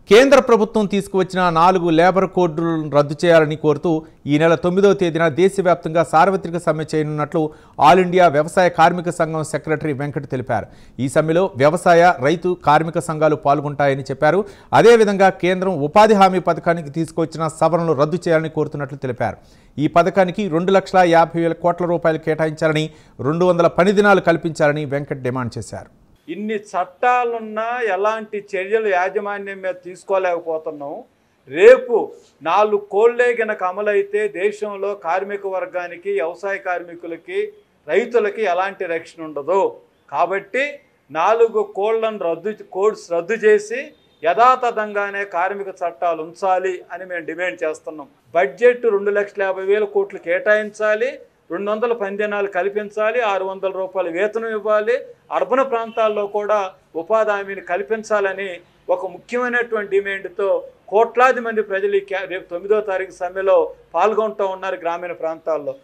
కేంద్ర ప్రభుత్వం తీసుకువచ్చిన 4 లేబర్ కోడ్లను రద్దు చేయాలని కోరుతూ ఈ నెల 9వ తేదీన దేశవ్యాప్తంగా సార్వత్రిక సమ్మె చేయనున్నట్లు ఆల్ ఇండియా వ్యవసాయ కార్మిక సంఘం సెక్రటరీ వెంకట్ తెలిపారు. ఈ సమ్మెలో వ్యవసాయ, రైతు, కార్మిక సంఘాలు పాల్గొంటాయని చెప్పారు. అదేవిధంగా కేంద్రం ఉపాధి హామీ పథకానికి తీసుకువచ్చిన సవరణలు రద్దు చేయాలని కోరుతున్నట్లు తెలిపారు. ఈ పథకానికి 2,50,000 కోట్ల రూపాయలు కేటాయించాలని, 200 పని దినాలు కల్పించాలని వెంకట్ డిమాండ్ చేశారు. ఇన్ని చట్టాలున్నా ఎలాంటి చర్యలు యాజమాన్యం మీద తీసుకోలేకపోతున్నాం. రేపు 4 కోళ్లే గనక అమలైతే దేశంలో కార్మిక వర్గానికి, వ్యవసాయ కార్మికులకి, రైతులకి ఎలాంటి రక్షణ ఉండదు. కాబట్టి 4 కోడ్స్ రద్దు చేసి యథాతథంగానే కార్మిక చట్టాలు ఉంచాలి అని మేము డిమాండ్ చేస్తున్నాం. బడ్జెట్ 2,50,000 కోట్లు కేటాయించాలి, 200 పని దినాలు కల్పించాలి, 600 రూపాయల వేతనం ఇవ్వాలి, అర్బన్ ప్రాంతాల్లో కూడా ఉపాధి హామీని కల్పించాలని ఒక ముఖ్యమైనటువంటి డిమాండ్తో కోట్లాది మంది ప్రజలు రేపు 9వ తారీఖు సమ్మెలో పాల్గొంటూ ఉన్నారు గ్రామీణ ప్రాంతాల్లో.